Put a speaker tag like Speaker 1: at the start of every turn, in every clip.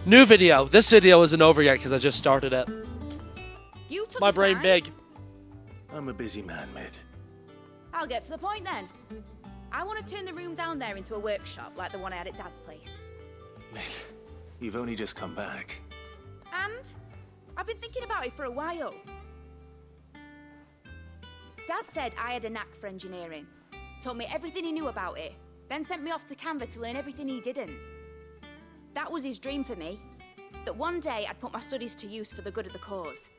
Speaker 1: New video. This video isn't over yet because I just started it.
Speaker 2: You took
Speaker 1: My
Speaker 2: the
Speaker 1: brain
Speaker 2: time.
Speaker 1: big.
Speaker 3: I'm a busy man, Mid.
Speaker 2: I'll get to the point then. I want to turn the room down there into a workshop like the one I had at Dad's place.
Speaker 3: Mid, you've only just come back.
Speaker 2: And I've been thinking about it for a while. Dad said I had a knack for engineering. Told me everything he knew about it. Then sent me off to Canva to learn everything he didn't. That was his dream for me. That one day I'd put my studies to use for the good of the cause.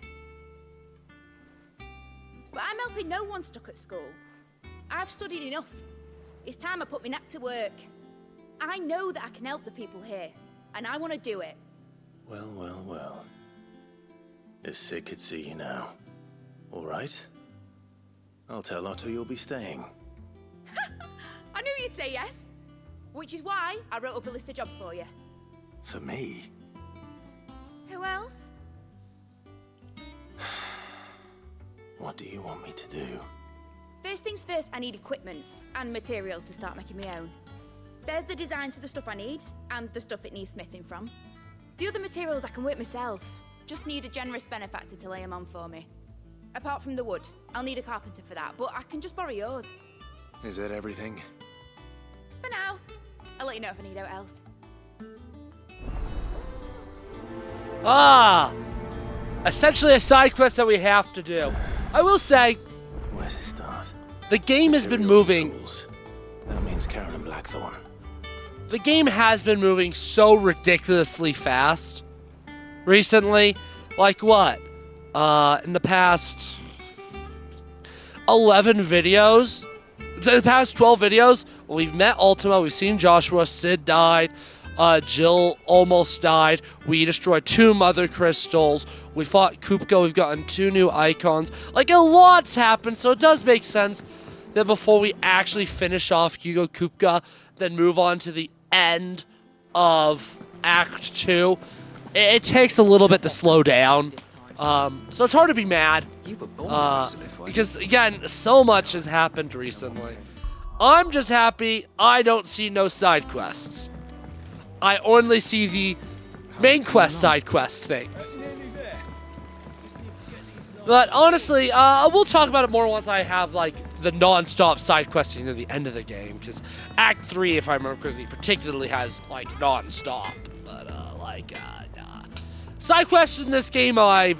Speaker 2: But I'm helping no one stuck at school. I've studied enough. It's time I put my knack to work. I know that I can help the people here, and I want to do it.
Speaker 3: Well, well, well. If Sid could see you now. All right. I'll tell Otto you'll be staying.
Speaker 2: I knew you'd say yes. Which is why I wrote up a list of jobs for you.
Speaker 3: For me?
Speaker 2: Who else?
Speaker 3: What do you want me to do?
Speaker 2: First things first, I need equipment and materials to start making my own. There's the designs for the stuff I need and the stuff it needs smithing from. The other materials I can work myself. Just need a generous benefactor to lay them on for me. Apart from the wood, I'll need a carpenter for that, but I can just borrow yours.
Speaker 3: Is that everything?
Speaker 2: For now. I'll let you know if I need out else.
Speaker 1: Essentially a side quest that we have to do. I will say,
Speaker 3: Where to start?
Speaker 1: the game has been
Speaker 3: Materials and
Speaker 1: moving.
Speaker 3: tools. That means Karen and Blackthorn.
Speaker 1: The game has been moving so ridiculously fast recently. Like what? In the past 11 videos, the past 12 videos, we've met Ultima, we've seen Joshua, Sid died, Jill almost died, we destroyed 2 mother crystals, we fought Kupka, we've gotten 2 new icons. Like, a lot's happened, so it does make sense that before we actually finish off Hugo Kupka, then move on to the end of Act 2, it takes a little bit to slow down. So it's hard to be mad, because, again, so much has happened recently. I'm just happy I don't see no side quests. I only see the main quest side quest things. But honestly, we'll talk about it more once I have, like, the non-stop side questing at the end of the game, because Act 3, if I remember correctly, particularly has, like, non-stop. But, nah. Side quests in this game I've,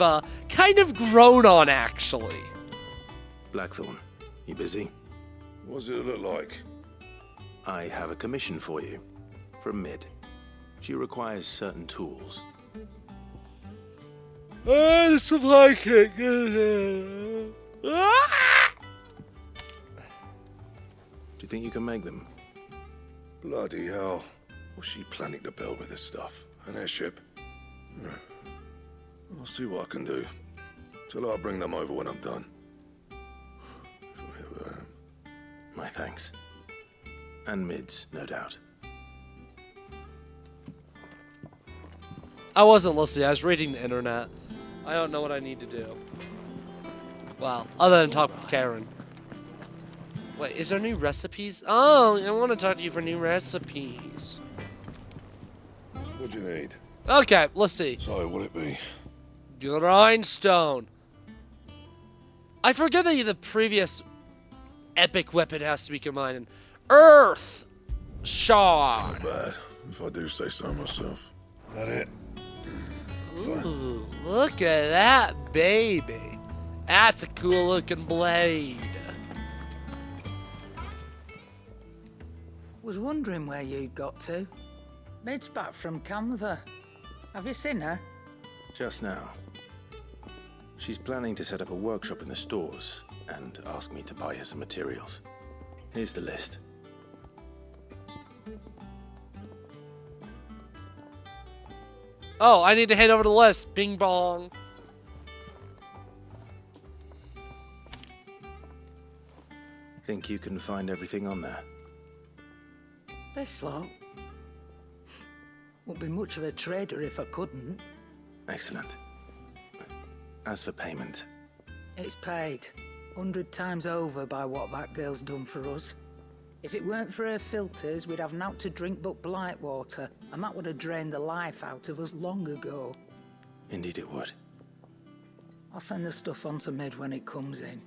Speaker 1: kind of grown on, actually.
Speaker 3: Blackthorn, you busy?
Speaker 4: What does it look like?
Speaker 3: I have a commission for you. From Mid. She requires certain tools.
Speaker 1: Supply kit.
Speaker 3: Do you think you can make them?
Speaker 4: Bloody hell. What's she planning to build with this stuff? An airship? I'll see what I can do. Tell her I'll bring them over when I'm done.
Speaker 3: My thanks. And Mid's, no doubt.
Speaker 1: I wasn't listening, I was reading the internet. I don't know what I need to do. Well, other than talk with Karen. Wait, is there new recipes? Oh, I want to talk to you for new recipes.
Speaker 4: What do you need?
Speaker 1: Okay, let's see.
Speaker 4: So, what'll it be?
Speaker 1: Grindstone. I forget that the previous epic weapon has to be combined in Earth Shard.
Speaker 4: Not bad, if I do say so myself. That it?
Speaker 1: Ooh, look at that baby. That's a cool looking blade.
Speaker 5: Was wondering where you'd got to. Mid's back from Canva. Have you seen her?
Speaker 3: Just now. She's planning to set up a workshop in the stores and ask me to buy her some materials. Here's the list.
Speaker 1: Oh, I need to head over the list. Bing bong.
Speaker 3: Think you can find everything on there?
Speaker 5: This lot. Wouldn't be much of a trader if I couldn't.
Speaker 3: Excellent. As for payment,
Speaker 5: It's paid 100 times over by what that girl's done for us. If it weren't for her filters, we'd have naught to drink but blight water, and that would have drained the life out of us long ago.
Speaker 3: Indeed it would.
Speaker 5: I'll send the stuff on to Mid when it comes in.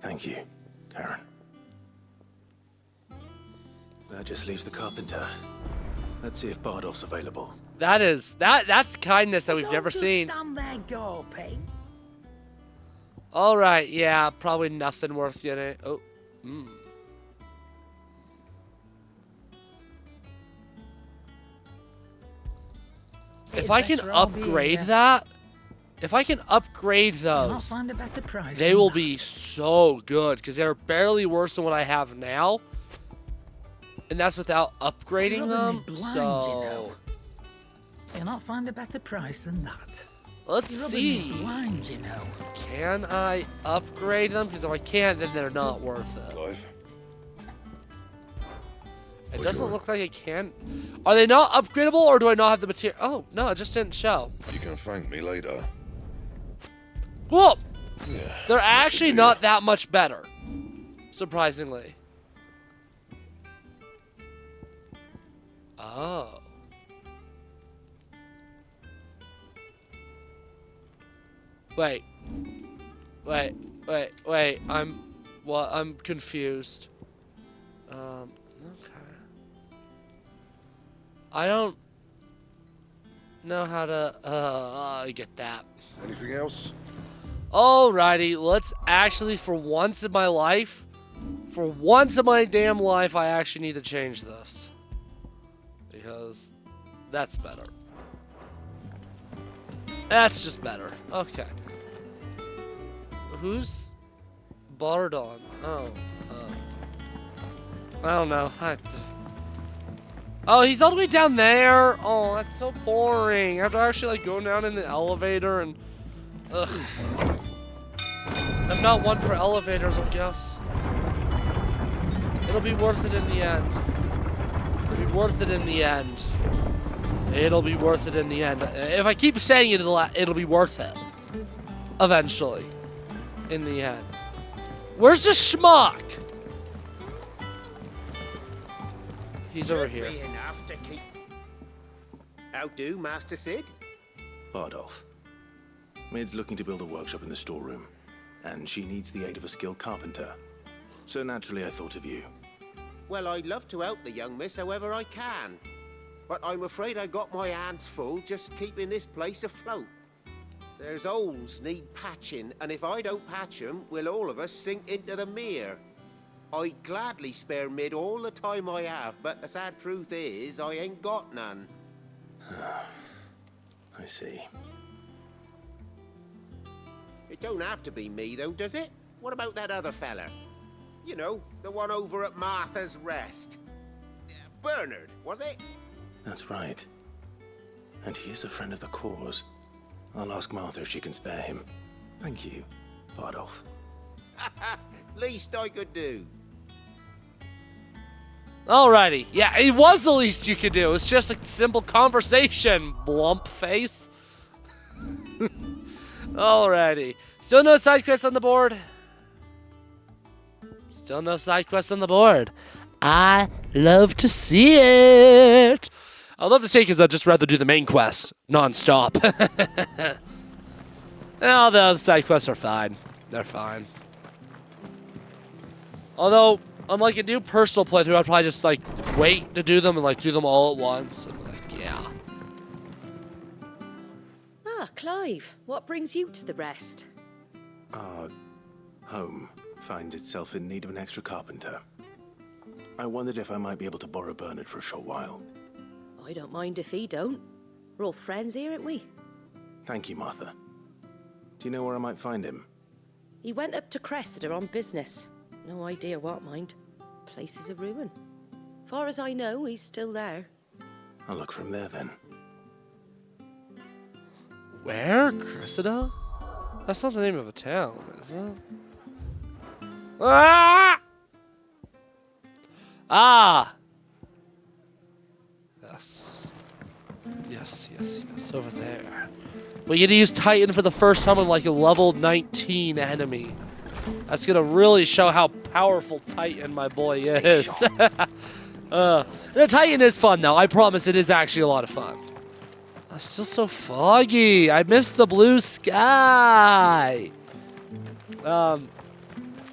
Speaker 3: Thank you, Karen. That just leaves the carpenter. Let's see if Bardolph's available.
Speaker 1: That's kindness that we've never seen.
Speaker 5: Stand there gawping.
Speaker 1: All right, yeah, probably nothing worth getting. Oh, If I can upgrade that, if I can upgrade those,
Speaker 5: Find a better price
Speaker 1: they will be so good because they're barely worse than what I have now, and that's without upgrading them. So
Speaker 5: you'll not find a better price than that.
Speaker 1: let's see.
Speaker 5: Blind, you know.
Speaker 1: Can I upgrade them? Because if I can't, then they're not worth it.
Speaker 4: Clive.
Speaker 1: It doesn't look like I can. Are they not upgradable, or do I not have the material? Oh, no, it just didn't show.
Speaker 4: You can thank me later.
Speaker 1: Whoa!
Speaker 4: Yeah.
Speaker 1: They're actually not that much better. Surprisingly. Oh. Wait. I'm confused. Okay. I don't know how to get that.
Speaker 4: Anything else?
Speaker 1: Alrighty, let's actually, for once in my damn life, I actually need to change this. Because that's better. That's just better. Okay. Who's Bardon? Oh. I don't know. Oh, he's all the way down there. Oh, that's so boring. I have to actually like go down in the elevator and... Ugh. I'm not one for elevators, I guess. It'll be worth it in the end. It'll be worth it in the end. It'll be worth it in the end. If I keep saying it, it'll be worth it. Eventually. In the end. Where's the schmuck? He's over here.
Speaker 6: Enough to keep... How do, Master Sid?
Speaker 3: Bardolph. Mid's looking to build a workshop in the storeroom, and she needs the aid of a skilled carpenter. So naturally I thought of you.
Speaker 6: Well, I'd love to help the young miss however I can. But I'm afraid I got my hands full just keeping this place afloat. There's holes need patching, and if I don't patch them, will all of us sink into the mere. I'd gladly spare Mid all the time I have, but the sad truth is, I ain't got none.
Speaker 3: I see.
Speaker 6: It don't have to be me, though, does it? What about that other fella? You know, the one over at Martha's Rest. Bernard, was it?
Speaker 3: That's right. And he is a friend of the cause. I'll ask Martha if she can spare him. Thank you, Bardolph.
Speaker 6: Least I could do.
Speaker 1: Alrighty. Yeah, it was the least you could do. It's just a simple conversation, blump face. Alrighty. Still no side quests on the board. Still no side quests on the board. I love to see it. I love to see it because I'd just rather do the main quest non-stop. Well, the side quests are fine. They're fine. Although, unlike a new personal playthrough, I'd probably just like wait to do them and like do them all at once. And like, yeah.
Speaker 7: Ah, Clive, what brings you to the Rest?
Speaker 3: Our home finds itself in need of an extra carpenter. I wondered if I might be able to borrow Bernard for a short while.
Speaker 7: I don't mind if he don't. We're all friends here, aren't we?
Speaker 3: Thank you, Martha. Do you know where I might find him?
Speaker 7: He went up to Cressida on business. No idea what, mind. Place is a ruin. Far as I know, he's still there.
Speaker 3: I'll look for him there then.
Speaker 1: Where? Cressida? That's not the name of a town, is it? Ah! Ah! Yes. Yes, over there. We get to use Titan for the first time on like a level 19 enemy. That's gonna really show how powerful Titan my boy is. The Titan is fun though. I promise it is actually a lot of fun. It's still so foggy. I miss the blue sky.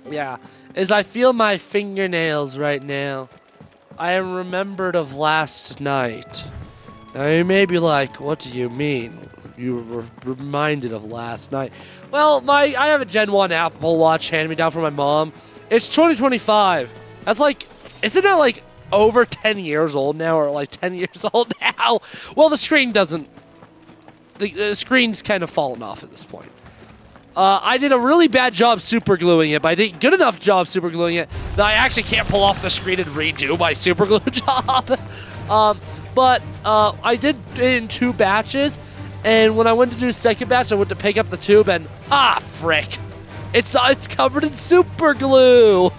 Speaker 1: Yeah. As I feel my fingernails right now, I am remembered of last night. Now you may be like, what do you mean? You were reminded of last night. Well, I have a Gen 1 Apple Watch handed me down from my mom. It's 2025. That's like, isn't it like over 10 years old now, or like 10 years old now? Well, the screen doesn't, the screen's kind of fallen off at this point. I did a really bad job super gluing it, but I did a good enough job super gluing it that I actually can't pull off the screen and redo my super glue job. But I did it in 2 batches, and when I went to do the second batch, I went to pick up the tube, and frick, it's covered in super glue.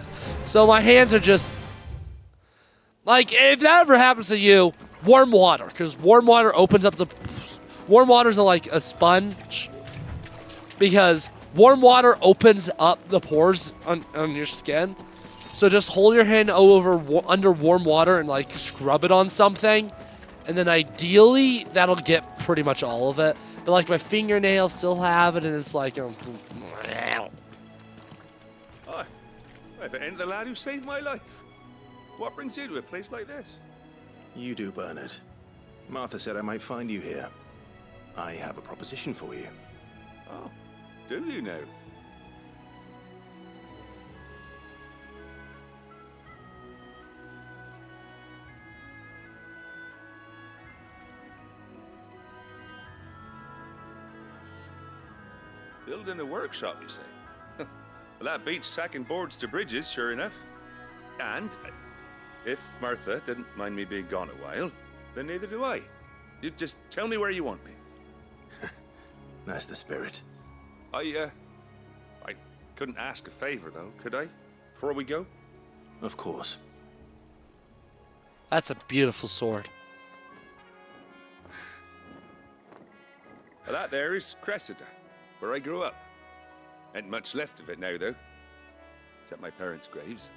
Speaker 1: So my hands are just like, if that ever happens to you, warm water, because warm water opens up warm water's like a sponge. Because warm water opens up the pores on your skin. So just hold your hand under warm water and like scrub it on something. And then ideally, that'll get pretty much all of it. But like my fingernails still have it, and it's like...
Speaker 8: Aye. If it ain't the lad who saved my life. What brings you to a place like this?
Speaker 3: You do, Bernard. Martha said I might find you here. I have a proposition for you.
Speaker 8: Oh, do you now? Building a workshop, you say? Well, that beats tacking boards to bridges, sure enough. And if Martha didn't mind me being gone a while, then neither do I. You just tell me where you want me.
Speaker 3: That's the spirit.
Speaker 8: I couldn't ask a favor, though, could I? Before we go?
Speaker 3: Of course.
Speaker 1: That's a beautiful sword.
Speaker 8: Well, that there is Cressida, where I grew up. Ain't much left of it now, though. Except my parents' graves.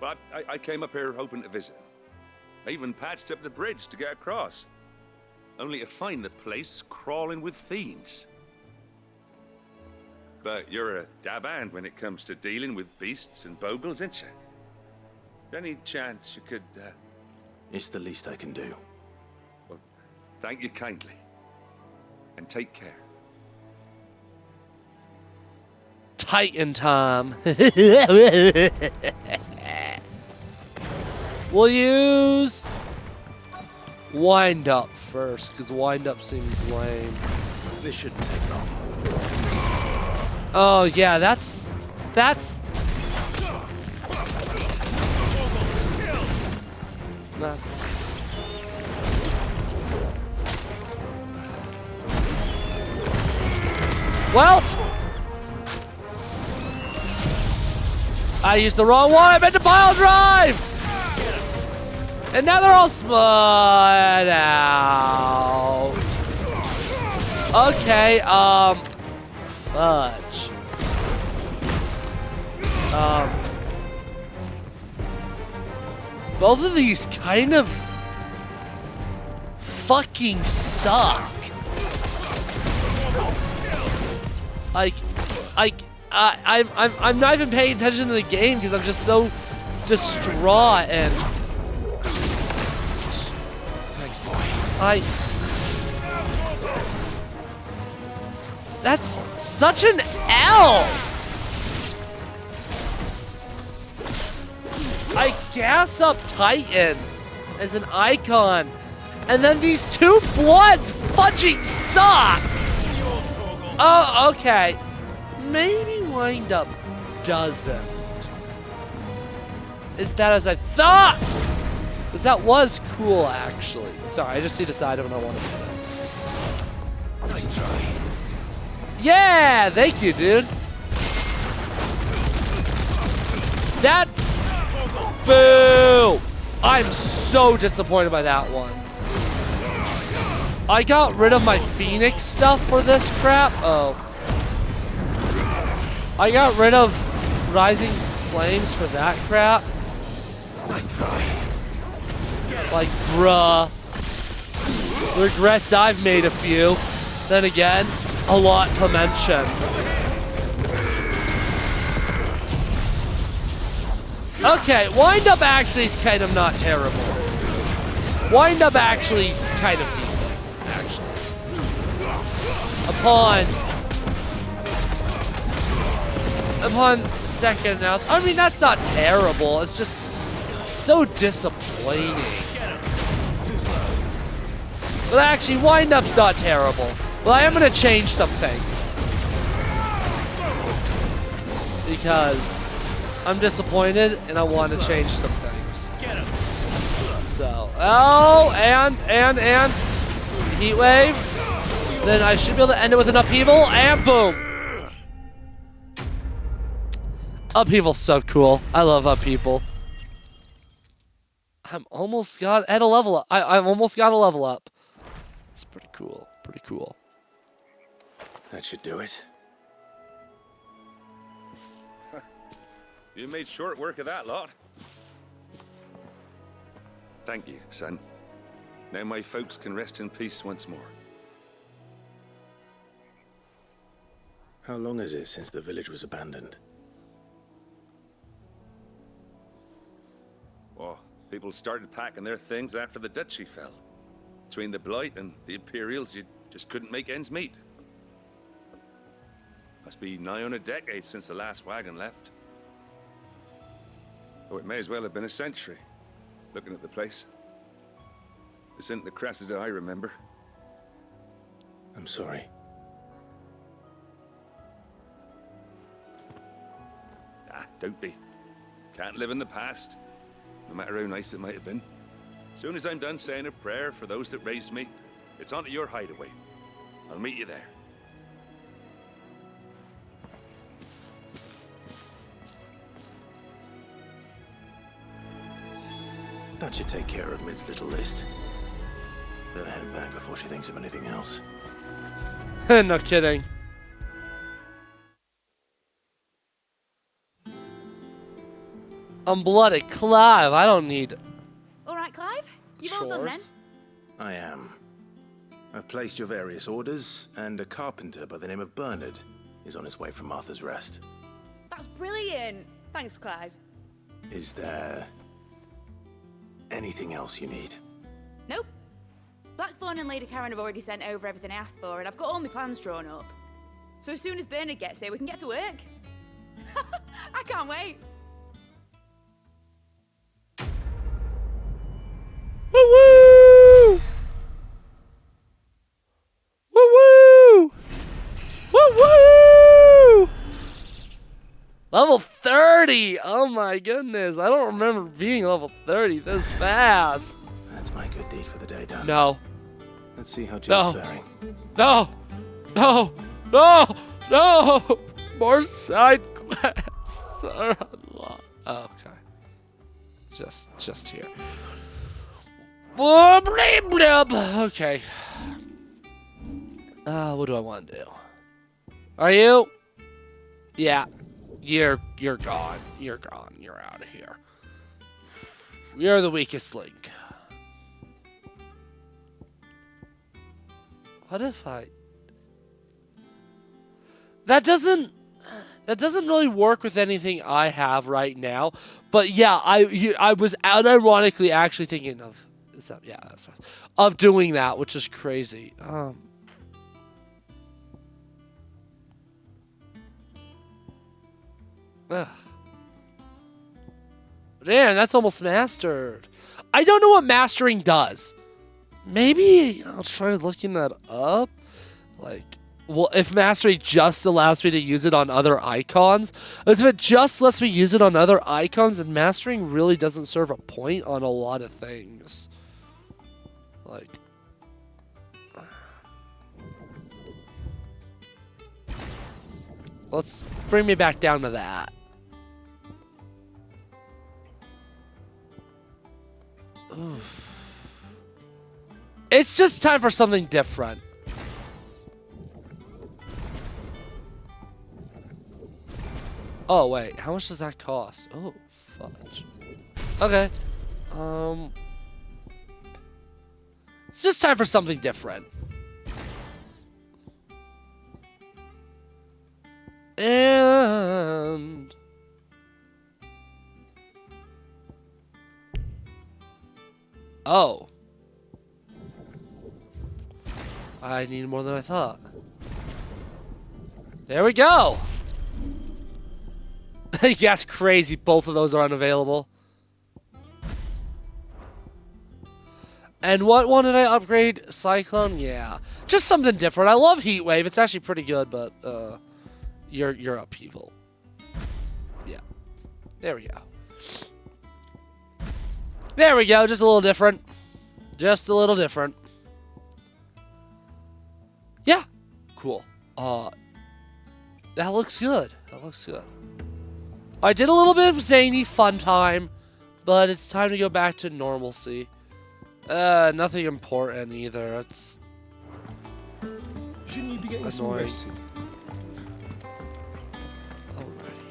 Speaker 8: But I came up here hoping to visit. I even patched up the bridge to get across. Only to find the place crawling with fiends. But you're a dab hand when it comes to dealing with beasts and bogles, ain't you? Any chance you could,
Speaker 3: It's the least I can do.
Speaker 8: Well, thank you kindly. And take care.
Speaker 1: Titan time. We'll use wind up first, because wind up seems lame.
Speaker 3: This shouldn't take long.
Speaker 1: Oh yeah, that's well, I used the wrong one. I meant to pile drive. And now they're all split out. Okay, fudge. Both of these kind of fucking suck. I'm not even paying attention to the game because I'm just so distraught and.
Speaker 3: Thanks, boy.
Speaker 1: That's such an L. I gas up Titan as an icon, and then these 2 bloods fudging suck. Oh, okay. Maybe wind up doesn't. As bad as I thought. Because that was cool, actually. Sorry, I just see the side of it and I want to put it.
Speaker 3: Nice try.
Speaker 1: Yeah, thank you, dude. That's boo. I'm so disappointed by that one. I got rid of my Phoenix stuff for this crap. Oh. I got rid of Rising Flames for that crap. Like, bruh. Regrets I've made a few. Then again, a lot to mention. Okay, Wind Up actually is kind of not terrible. Wind Up actually is kind of decent, actually. Upon second now, I mean, that's not terrible. It's just so disappointing. But actually, Wind Up's not terrible. Well, I am going to change some things. Because I'm disappointed, and I want to change some things. So, oh, and Heat Wave. Then I should be able to end it with an Upheaval, and boom. Upheaval's so cool. I love Upheaval. I'm almost got at a level up. I've almost got a level up. It's pretty cool. Pretty cool.
Speaker 3: That should do it.
Speaker 8: You made short work of that lot. Thank you, son. Now my folks can rest in peace once more.
Speaker 3: How long is it since the village was abandoned?
Speaker 8: Oh, people started packing their things after the duchy fell. Between the Blight and the Imperials, you just couldn't make ends meet. Must be nigh on a decade since the last wagon left. Oh, it may as well have been a century, looking at the place. This isn't the Cressida I remember.
Speaker 3: I'm sorry.
Speaker 8: Ah, don't be. Can't live in the past, no matter how nice it might have been. Soon as I'm done saying a prayer for those that raised me, it's on to your hideaway. I'll meet you there.
Speaker 3: That should take care of Mid's little list. Better head back before she thinks of anything else.
Speaker 1: No kidding. I'm bloody Clive. I don't need.
Speaker 2: All right, Clive. You've all done then.
Speaker 1: chores.
Speaker 3: I am. I've placed your various orders, and a carpenter by the name of Bernard is on his way from Martha's Rest.
Speaker 2: That's brilliant. Thanks, Clive.
Speaker 3: Is there anything else you need?
Speaker 2: Nope. Blackthorn and Lady Karen have already sent over everything I asked for, and I've got all my plans drawn up. So as soon as Bernard gets here, we can get to work. I can't wait.
Speaker 1: Woo woo! Woo woo! Woo woo! Level 30! Oh my goodness, I don't remember being level 30 this fast.
Speaker 3: That's my good deed for the day done.
Speaker 1: No.
Speaker 3: Let's see how Jill's
Speaker 1: No.
Speaker 3: faring.
Speaker 1: No! No! No! No! More side quests are unlocked. Oh, okay. Just here. Blub, blub, blub. Okay. What do I want to do? Are you? Yeah. You're gone. You're gone. You're out of here. You're the weakest link. What if I... That doesn't really work with anything I have right now. But yeah, I was unironically actually thinking of... Yeah, that's right. Of doing that, which is crazy. Ugh. Damn, that's almost mastered. I don't know what mastering does. Maybe I'll try looking that up. Like, well, if mastery just allows me to use it on other icons, if it just lets me use it on other icons, then mastering really doesn't serve a point on a lot of things. Like, let's bring me back down to that. Oof. It's just time for something different. Oh, wait. How much does that cost? Oh, fudge. Okay. It's just time for something different. And... oh. I need more than I thought. There we go. That's crazy. Both of those are unavailable. And what one did I upgrade? Cyclone? Yeah. Just something different. I love Heat Wave. It's actually pretty good, but your upheaval. Yeah. There we go. There we go. Just a little different. Just a little different. Yeah. Cool. That looks good. That looks good. I did a little bit of zany fun time, but it's time to go back to normalcy. Nothing important either. It's
Speaker 4: Shouldn't you be getting some
Speaker 1: annoying.
Speaker 4: rest?
Speaker 1: Alrighty.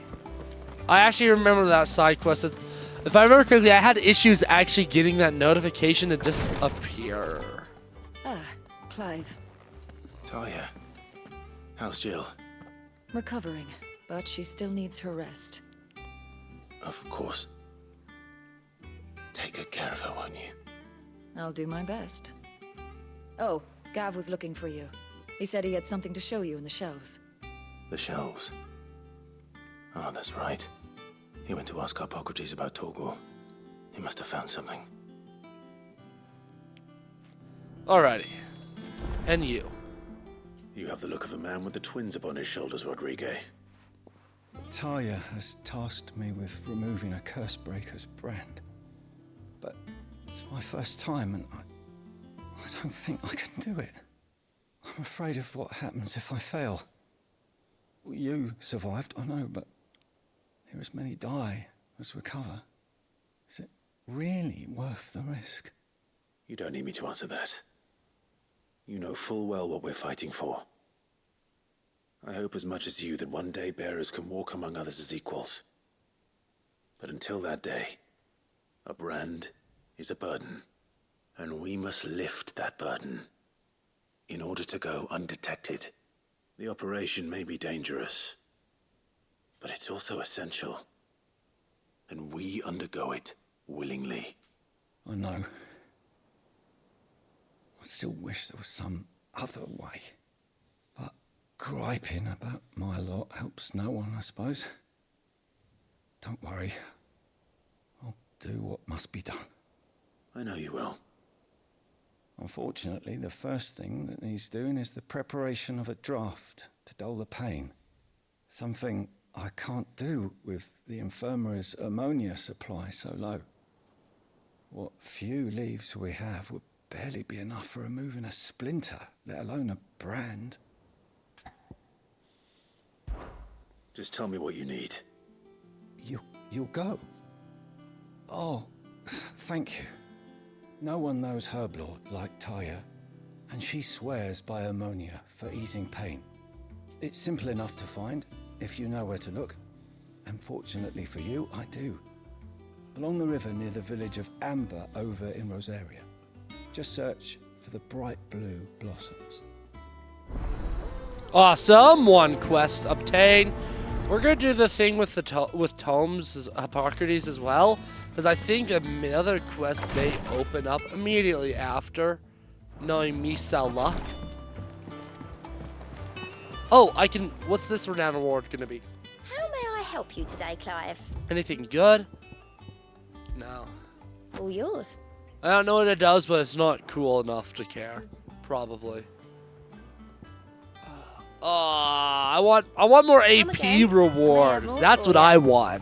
Speaker 1: I actually remember that side quest. If I remember correctly, I had issues actually getting that notification to disappear.
Speaker 9: Ah, Clive.
Speaker 3: Talia, how's Jill?
Speaker 9: Recovering, but she still needs her rest.
Speaker 3: Of course. Take good care of her, won't you?
Speaker 9: I'll do my best. Oh, Gav was looking for you. He said he had something to show you in the shelves.
Speaker 3: The shelves. Oh, that's right. He went to ask Harpocrates about Torgor. He must have found something.
Speaker 1: Alrighty. And you.
Speaker 3: You have the look of a man with the twins upon his shoulders, Rodrigue.
Speaker 10: Talia has tasked me with removing a Cursebreaker's brand. But it's my first time and I don't think I can do it. I'm afraid of what happens if I fail. You survived, I know, but here as many die as recover. Is it really worth the risk?
Speaker 3: You don't need me to answer that. You know full well what we're fighting for. I hope as much as you that one day bearers can walk among others as equals. But until that day, a brand is a burden, and we must lift that burden in order to go undetected. The operation may be dangerous, but it's also essential, and we undergo it willingly.
Speaker 10: I know. I still wish there was some other way. But griping about my lot helps no one, I suppose. Don't worry. I'll do what must be done.
Speaker 3: I know you will.
Speaker 10: Unfortunately, the first thing that needs doing is the preparation of a draft to dull the pain. Something I can't do with the infirmary's ammonia supply so low. What few leaves we have would barely be enough for removing a splinter, let alone a brand.
Speaker 3: Just tell me what you need.
Speaker 10: You'll go? Oh, thank you. No one knows Herblord like Talia, and she swears by ammonia for easing pain. It's simple enough to find, if you know where to look. And fortunately for you, I do. Along the river near the village of Amber over in Rosaria. Just search for the bright blue blossoms.
Speaker 1: Awesome. One quest obtained. We're gonna do the thing with the with tomes, Hippocrates as well, because I think another quest may open up immediately after, knowing me sell luck. Oh, I can. What's this renown award gonna be?
Speaker 11: How may I help you today, Clive?
Speaker 1: Anything good? No.
Speaker 11: All yours.
Speaker 1: I don't know what it does, but it's not cool enough to care. Probably. I want more AP rewards. That's what I want.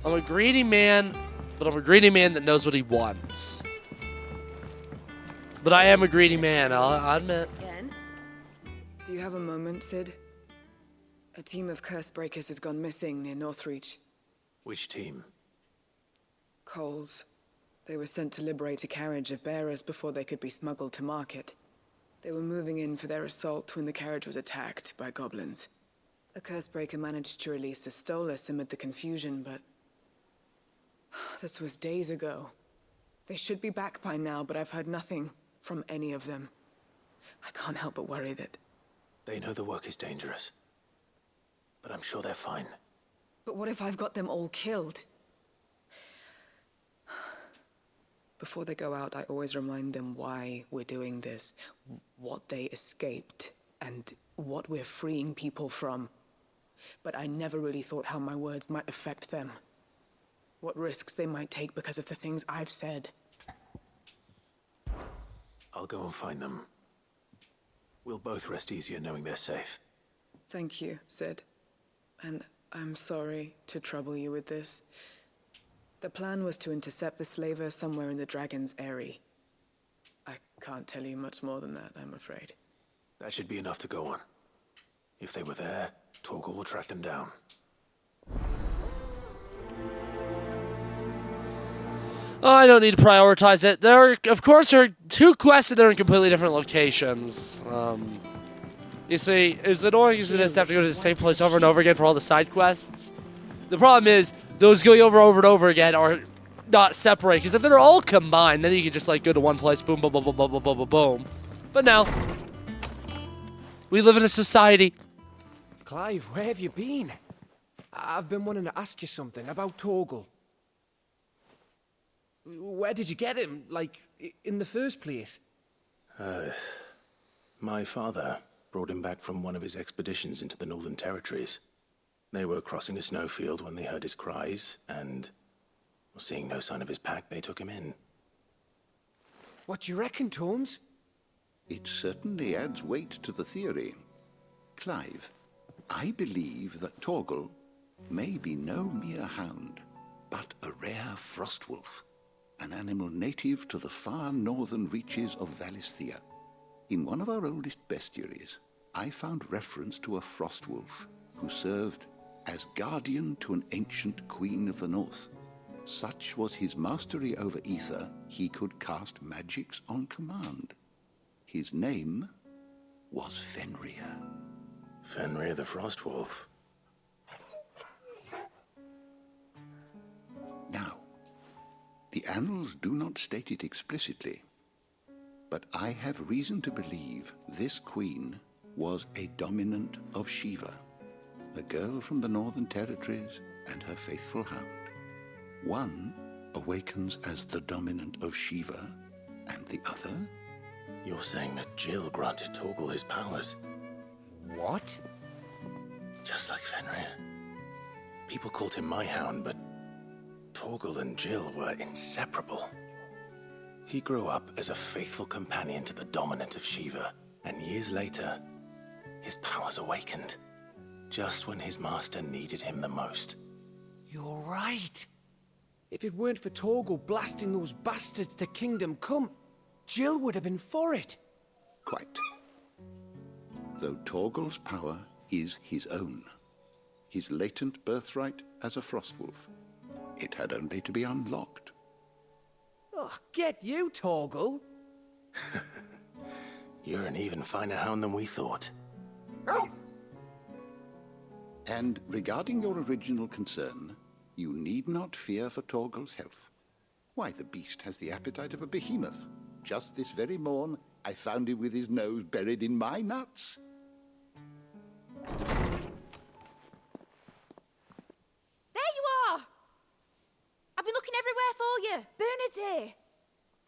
Speaker 1: I'm a greedy man, but I'm a greedy man that knows what he wants. But I am a greedy man, I'll admit.
Speaker 11: Again?
Speaker 12: Do you have a moment, Sid? A team of Cursebreakers has gone missing near Northreach.
Speaker 3: Which team?
Speaker 12: Coles. They were sent to liberate a carriage of bearers before they could be smuggled to market. They were moving in for their assault when the carriage was attacked by goblins. A Cursebreaker managed to release a Stolas amid the confusion, but... this was days ago. They should be back by now, but I've heard nothing from any of them. I can't help but worry that...
Speaker 3: They know the work is dangerous. But I'm sure they're fine.
Speaker 12: But what if I've got them all killed? Before they go out, I always remind them why we're doing this, what they escaped, and what we're freeing people from. But I never really thought how my words might affect them. What risks they might take because of the things I've said.
Speaker 3: I'll go and find them. We'll both rest easier knowing they're safe.
Speaker 12: Thank you, Sid. And I'm sorry to trouble you with this. The plan was to intercept the slaver somewhere in the Dragon's Eyrie. I can't tell you much more than that, I'm afraid.
Speaker 3: That should be enough to go on. If they were there, Torgal will track them down.
Speaker 1: Oh, I don't need to prioritize it. Of course, there are two quests that are in completely different locations. You see, as annoying as it is to have to go to the same place over and over again for all the side quests, the problem is those going over and over again are not separated. Because if they're all combined, then you can just like go to one place, boom, boom, boom, boom, boom, boom, boom, boom, boom. But no, we live in a society.
Speaker 13: Clive, where have you been? I've been wanting to ask you something about Torgal. Where did you get him, like, in the first place?
Speaker 3: My father brought him back from one of his expeditions into the Northern Territories. They were crossing a snowfield when they heard his cries, and, seeing no sign of his pack, they took him in.
Speaker 13: What do you reckon, Torms?
Speaker 14: It certainly adds weight to the theory. Clive, I believe that Torgal may be no mere hound, but a rare frostwolf, an animal native to the far northern reaches of Valisthea. In one of our oldest bestiaries, I found reference to a frostwolf who served as guardian to an ancient queen of the north. Such was his mastery over ether, he could cast magics on command. His name was Fenrir.
Speaker 3: Fenrir the Frostwolf.
Speaker 14: Now, the annals do not state it explicitly, but I have reason to believe this queen was a dominant of Shiva, a girl from the Northern Territories and her faithful hound. One awakens as the dominant of Shiva, and the other...
Speaker 3: You're saying that Jill granted Torgal his powers?
Speaker 13: What?
Speaker 3: Just like Fenrir. People called him my hound, but Torgal and Jill were inseparable. He grew up as a faithful companion to the dominant of Shiva, and years later, his powers awakened, just when his master needed him the most.
Speaker 13: You're right. If it weren't for Torgal blasting those bastards to Kingdom Come, Jill would have been for it.
Speaker 14: Quite. Though Torgal's power is his own, his latent birthright as a frostwolf, it had only to be unlocked.
Speaker 13: Oh, get you, Torgal.
Speaker 3: You're an even finer hound than we thought.
Speaker 14: And regarding your original concern, you need not fear for Torgal's health. Why, the beast has the appetite of a behemoth. Just this very morn, I found him with his nose buried in my nuts.
Speaker 2: There you are! I've been looking everywhere for you. Bernard's here.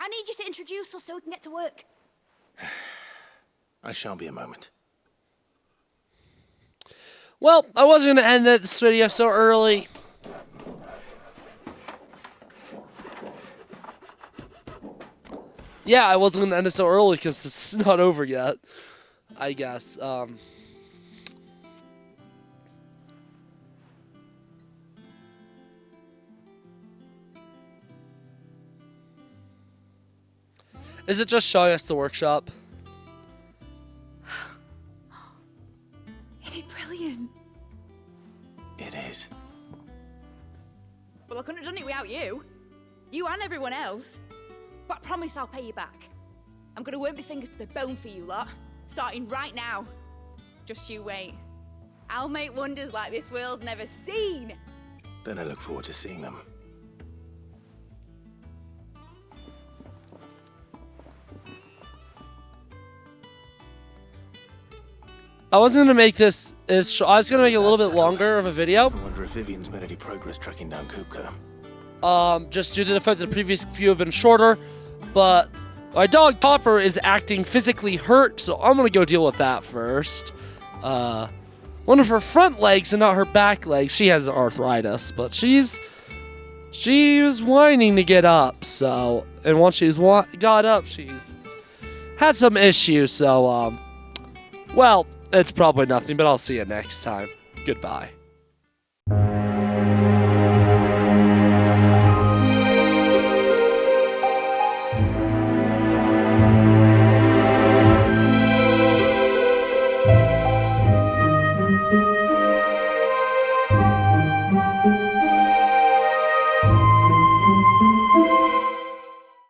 Speaker 2: I need you to introduce us so we can get to work.
Speaker 3: I shall be a moment.
Speaker 1: Well, I wasn't going to end this video so early. Yeah, I wasn't going to end it so early because it's not over yet, I guess. Is it just showing us the workshop?
Speaker 2: Isn't it brilliant?
Speaker 3: It is.
Speaker 2: Well, I couldn't have done it without you. You and everyone else. But I promise I'll pay you back. I'm gonna work my fingers to the bone for you lot, starting right now. Just you wait. I'll make wonders like this world's never seen.
Speaker 3: Then I look forward to seeing them.
Speaker 1: I was gonna make this I was gonna make it a little bit longer of a video.
Speaker 3: I wonder if Vivian's made any progress tracking down Kupka.
Speaker 1: Just due to the fact that the previous few have been shorter, but my dog Topper is acting physically hurt, so I'm gonna go deal with that first. One of her front legs and not her back legs. She has arthritis, but she was whining to get up. So, and once she's got up, she's had some issues. So, well, it's probably nothing. But I'll see you next time. Goodbye.